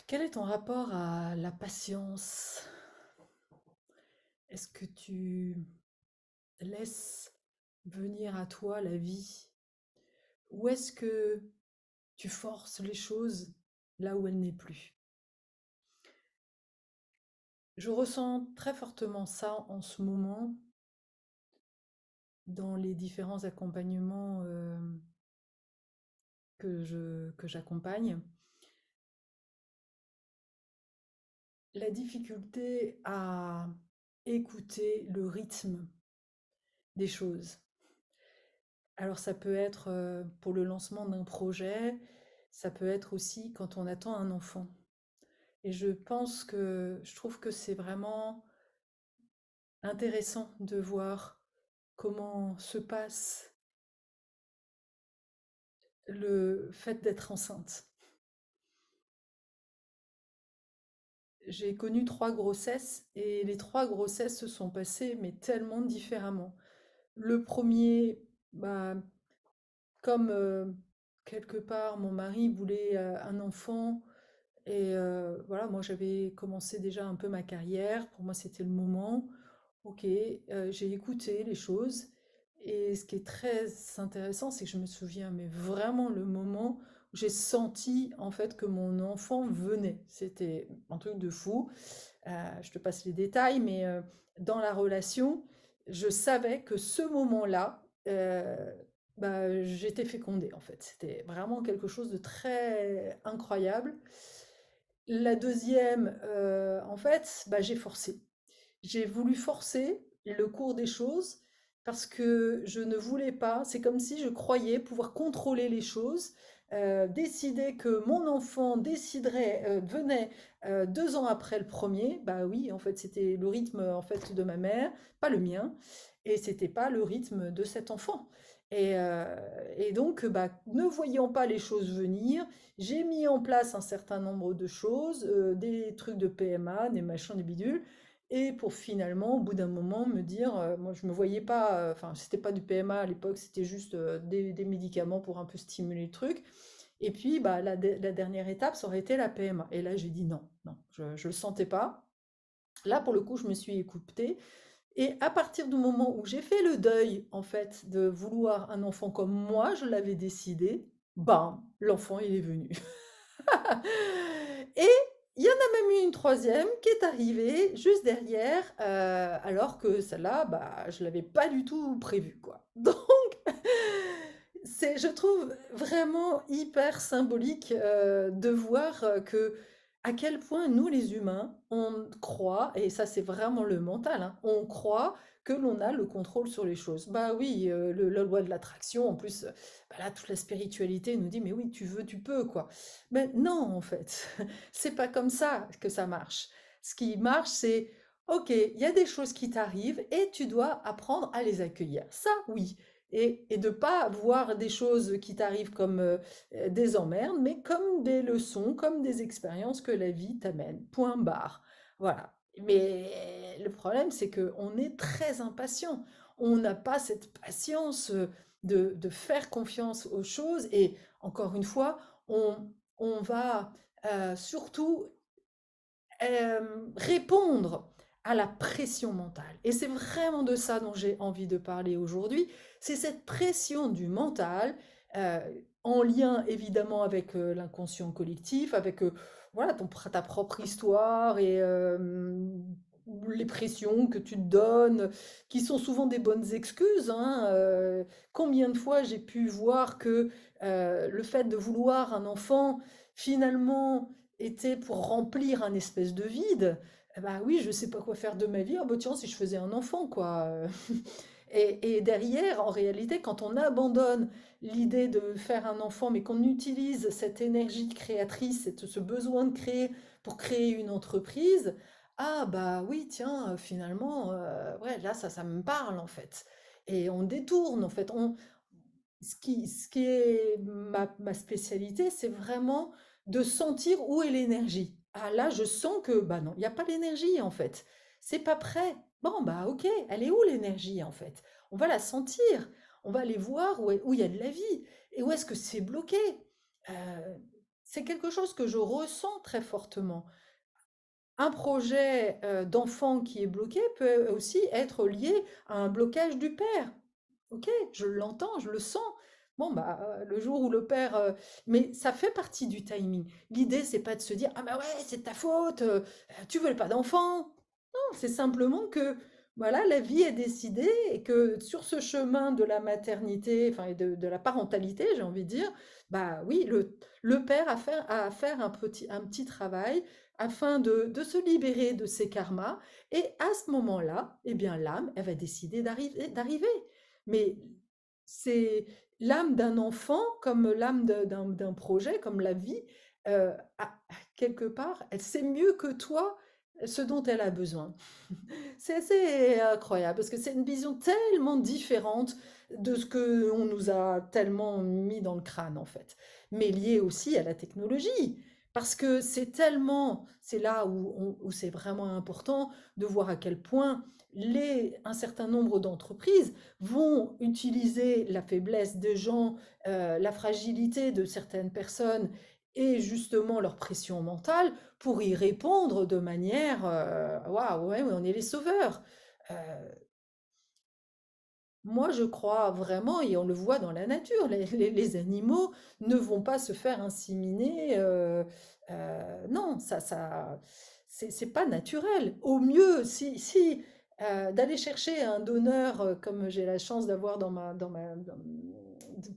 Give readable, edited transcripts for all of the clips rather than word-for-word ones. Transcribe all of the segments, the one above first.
Quel est ton rapport à la patience? Est-ce que tu laisses venir à toi la vie? Ou est-ce que tu forces les choses là où elle n'est plus? Je ressens très fortement ça en ce moment dans les différents accompagnements que j'accompagne. La difficulté à écouter le rythme des choses. Alors ça peut être, pour le lancement d'un projet, ça peut être aussi quand on attend un enfant et je trouve que c'est vraiment intéressant de voir comment se passe le fait d'être enceinte. J'ai connu 3 grossesses et les 3 grossesses se sont passées, mais tellement différemment. Le premier, bah, comme, quelque part mon mari voulait, un enfant. Et voilà, moi j'avais commencé déjà un peu ma carrière. Pour moi, c'était le moment. Ok, j'ai écouté les choses. Et ce qui est très intéressant, c'est que je me souviens, mais vraiment le moment où j'ai senti en fait que mon enfant venait. C'était un truc de fou. Je te passe les détails, mais dans la relation, je savais que ce moment-là, bah, j'étais fécondée en fait. C'était vraiment quelque chose de très incroyable. La deuxième, en fait, bah, j'ai forcé. J'ai voulu forcer le cours des choses parce que je ne voulais pas, c'est comme si je croyais pouvoir contrôler les choses, décider que mon enfant déciderait, venait, 2 ans après le premier. Bah oui, en fait, c'était le rythme, en fait, de ma mère, pas le mien, et c'était pas le rythme de cet enfant. Et donc, bah, ne voyant pas les choses venir, j'ai mis en place un certain nombre de choses, des trucs de PMA, des machins, des bidules, et pour finalement, au bout d'un moment, me dire, moi je me voyais pas, enfin c'était pas du PMA à l'époque, c'était juste des médicaments pour un peu stimuler le truc. Et puis bah, la dernière étape, ça aurait été la PMA. Et là j'ai dit non, non, je le sentais pas. Là pour le coup, je me suis écoutée. Et à partir du moment où j'ai fait le deuil, en fait, de vouloir un enfant comme moi, je l'avais décidé, bam, l'enfant, il est venu. Et il y en a même eu une troisième qui est arrivée juste derrière, alors que celle-là, bah, je l'avais pas du tout prévue, quoi. Donc, c'est, je trouve vraiment hyper symbolique de voir que à quel point nous les humains, on croit, et ça c'est vraiment le mental, hein, on croit que l'on a le contrôle sur les choses. Bah oui, la loi de l'attraction, en plus, bah là toute la spiritualité nous dit mais oui tu veux, tu peux quoi. Mais non en fait, c'est pas comme ça que ça marche. Ce qui marche c'est ok, il y a des choses qui t'arrivent et tu dois apprendre à les accueillir. Ça oui, et de pas voir des choses qui t'arrivent comme des emmerdes, mais comme des leçons, comme des expériences que la vie t'amène. Point barre. Voilà. Mais le problème, c'est qu'on est très impatient. On n'a pas cette patience de faire confiance aux choses. Et encore une fois, on, on va surtout répondre à la pression mentale. Et c'est vraiment de ça dont j'ai envie de parler aujourd'hui. C'est cette pression du mental, euh, en lien évidemment avec l'inconscient collectif, avec voilà, ta propre histoire et les pressions que tu te donnes, qui sont souvent des bonnes excuses. Hein. Combien de fois j'ai pu voir que le fait de vouloir un enfant, finalement, était pour remplir un espèce de vide. Eh bah oui, je sais pas quoi faire de ma vie. Ah bah tiens, si je faisais un enfant, quoi. Et derrière, en réalité, quand on abandonne l'idée de faire un enfant, mais qu'on utilise cette énergie créatrice, ce besoin de créer pour créer une entreprise, ah bah oui, tiens, finalement, ouais, là, ça me parle en fait. Et on détourne en fait. Ce qui est ma spécialité, c'est vraiment de sentir où est l'énergie. Ah là, je sens que, bah non, il n'y a pas l'énergie en fait. C'est pas prêt. Bon, bah ok, elle est où l'énergie en fait? On va la sentir. On va aller voir où il y a de la vie. Et où est-ce que c'est bloqué? Euh, c'est quelque chose que je ressens très fortement. Un projet, d'enfant qui est bloqué peut aussi être lié à un blocage du père. OK, je l'entends, je le sens. Bon, bah, le jour où le père, mais ça fait partie du timing. L'idée, c'est pas de se dire: «Ah bah, ouais, c'est de ta faute, tu veux pas d'enfant». Non, c'est simplement que, voilà, la vie est décidée et que sur ce chemin de la maternité, enfin et de la parentalité, j'ai envie de dire, bah, oui, le père a à faire un petit travail afin de se libérer de ses karmas et à ce moment-là, eh bien, l'âme, elle va décider d'arriver. Mais c'est l'âme d'un enfant comme l'âme d'un projet, comme la vie, quelque part, elle sait mieux que toi ce dont elle a besoin. C'est assez incroyable parce que c'est une vision tellement différente de ce que on nous a tellement mis dans le crâne en fait, mais lié aussi à la technologie. Parce que c'est là où c'est vraiment important de voir à quel point un certain nombre d'entreprises vont utiliser la faiblesse des gens, la fragilité de certaines personnes et justement leur pression mentale pour y répondre de manière, waouh, ouais, ouais, on est les sauveurs. Heu, Moi, je crois vraiment et on le voit dans la nature, les animaux ne vont pas se faire inséminer, non, c'est pas naturel. Au mieux, d'aller chercher un donneur, comme j'ai la chance d'avoir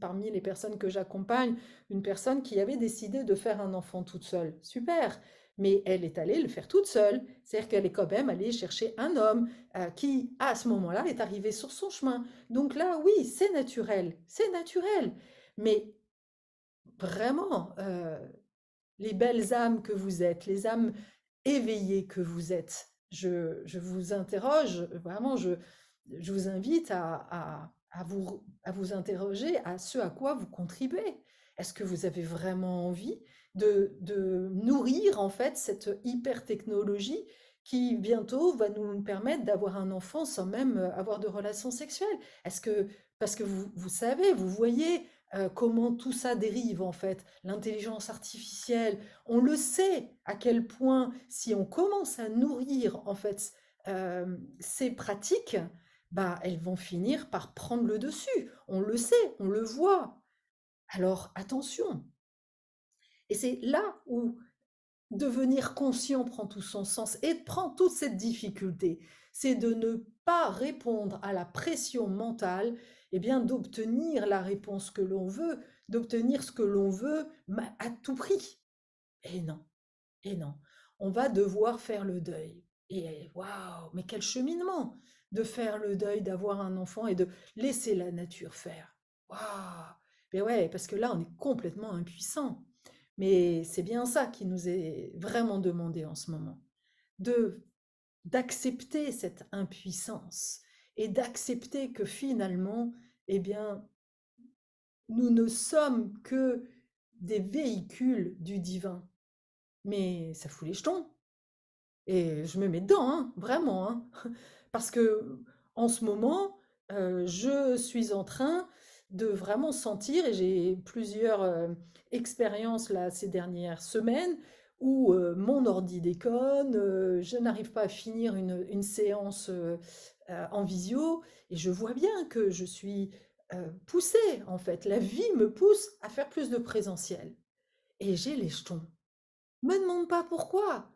parmi les personnes que j'accompagne, une personne qui avait décidé de faire un enfant toute seule. Super! Mais elle est allée le faire toute seule. C'est-à-dire qu'elle est quand même allée chercher un homme qui, à ce moment-là, est arrivé sur son chemin. Donc là, oui, c'est naturel, c'est naturel. Mais vraiment, les belles âmes que vous êtes, les âmes éveillées que vous êtes, je vous interroge, vraiment, je vous invite à vous interroger à ce à quoi vous contribuez. Est-ce que vous avez vraiment envie de nourrir en fait cette hyper technologie qui bientôt va nous permettre d'avoir un enfant sans même avoir de relations sexuelles? Est-ce que, parce que vous savez, vous voyez comment tout ça dérive en fait, l'intelligence artificielle, on le sait à quel point si on commence à nourrir en fait ces pratiques, bah elles vont finir par prendre le dessus. On le sait, on le voit. Alors attention. Et c'est là où devenir conscient prend tout son sens et prend toute cette difficulté. C'est de ne pas répondre à la pression mentale, et bien d'obtenir la réponse que l'on veut, d'obtenir ce que l'on veut à tout prix. Et non, et non. On va devoir faire le deuil. Et waouh, mais quel cheminement de faire le deuil, d'avoir un enfant et de laisser la nature faire. Waouh! Mais ouais, parce que là, on est complètement impuissant. Mais c'est bien ça qui nous est vraiment demandé en ce moment, de d'accepter cette impuissance et d'accepter que finalement, eh bien, nous ne sommes que des véhicules du divin. Mais ça fout les jetons. Et je me mets dedans, hein, vraiment, hein. Parce que en ce moment, je suis en train de vraiment sentir, et j'ai plusieurs expériences là ces dernières semaines, où mon ordi déconne, je n'arrive pas à finir une séance en visio, et je vois bien que je suis poussée, en fait. La vie me pousse à faire plus de présentiel. Et j'ai les jetons. Me demande pas pourquoi.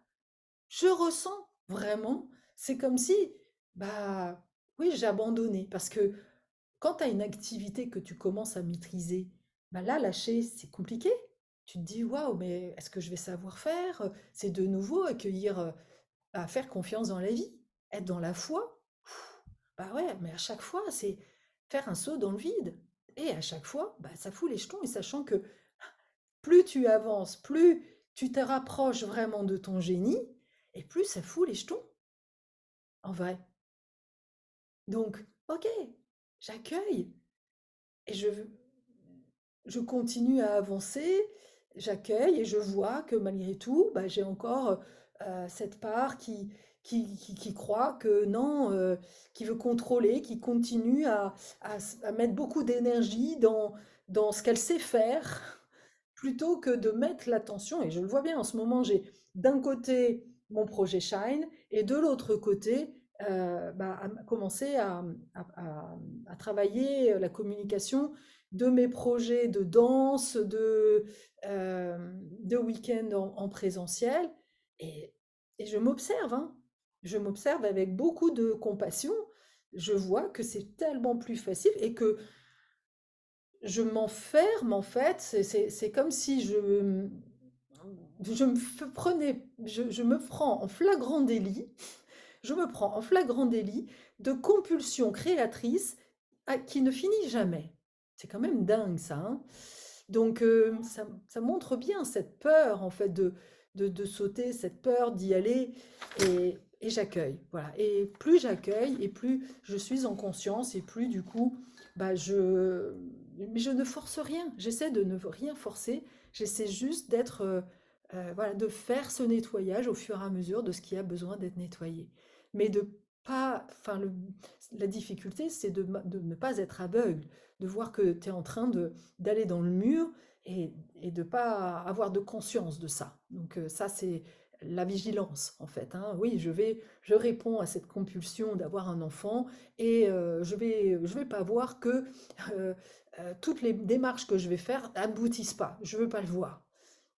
Je ressens vraiment, c'est comme si, bah, oui, j'ai abandonné parce que quand tu as une activité que tu commences à maîtriser, bah là, lâcher, c'est compliqué. Tu te dis, waouh, mais est-ce que je vais savoir faire? C'est de nouveau accueillir, à faire confiance dans la vie, être dans la foi. Bah ouais, mais à chaque fois, c'est faire un saut dans le vide. Et à chaque fois, bah, ça fout les jetons et sachant que plus tu avances, plus tu te rapproches vraiment de ton génie, et plus ça fout les jetons, en vrai. Donc, ok, j'accueille et je continue à avancer, j'accueille et je vois que malgré tout, bah, j'ai encore cette part qui croit que non, qui veut contrôler, qui continue à mettre beaucoup d'énergie dans ce qu'elle sait faire. plutôt que de mettre l'attention, et je le vois bien en ce moment, j'ai d'un côté mon projet Shine et de l'autre côté, commencer à travailler la communication de mes projets de danse, de week-end en présentiel. Et, et je m'observe, hein. Je m'observe avec beaucoup de compassion. Je vois que c'est tellement plus facile et que je m'enferme en fait. C'est comme si je me prends en flagrant délit, je me prends en flagrant délit de compulsion créatrice qui ne finit jamais. C'est quand même dingue ça, hein. Donc ça montre bien cette peur en fait de sauter, cette peur d'y aller et j'accueille. Voilà. Et plus j'accueille et plus je suis en conscience et plus du coup, mais je ne force rien. J'essaie de ne rien forcer. J'essaie juste voilà, de faire ce nettoyage au fur et à mesure de ce qui a besoin d'être nettoyé. Mais de pas, enfin, la difficulté, c'est de ne pas être aveugle, de voir que tu es en train d'aller dans le mur et de pas avoir de conscience de ça. Donc ça, c'est la vigilance, en fait, hein. Oui, je réponds à cette compulsion d'avoir un enfant et je vais pas voir que euh, toutes les démarches que je vais faire aboutissent pas. Je veux pas le voir.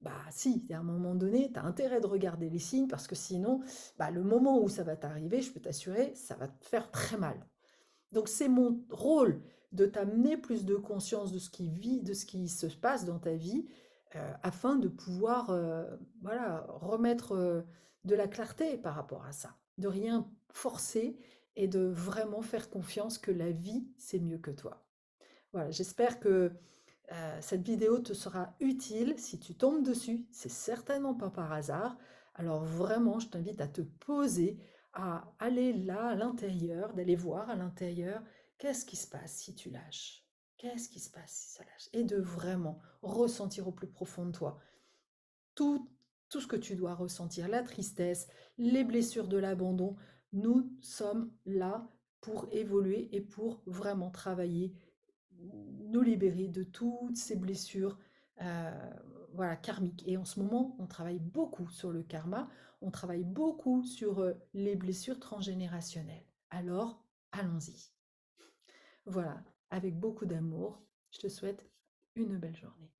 Bah si, à un moment donné, tu as intérêt de regarder les signes parce que sinon, bah, le moment où ça va t'arriver, je peux t'assurer, ça va te faire très mal. Donc c'est mon rôle de t'amener plus de conscience de ce qui se passe dans ta vie, afin de pouvoir voilà, remettre de la clarté par rapport à ça, de rien forcer et de vraiment faire confiance que la vie, c'est mieux que toi. Voilà, j'espère que cette vidéo te sera utile. Si tu tombes dessus, c'est certainement pas par hasard. Alors vraiment, je t'invite à te poser, à aller là à l'intérieur, d'aller voir à l'intérieur qu'est-ce qui se passe si tu lâches. Qu'est-ce qui se passe si ça lâche? Et de vraiment ressentir au plus profond de toi tout, tout ce que tu dois ressentir, la tristesse, les blessures de l'abandon. Nous sommes là pour évoluer et pour vraiment travailler, nous libérer de toutes ces blessures voilà, karmiques. Et en ce moment, on travaille beaucoup sur le karma, on travaille beaucoup sur les blessures transgénérationnelles. Alors, allons-y. Voilà, avec beaucoup d'amour, je te souhaite une belle journée.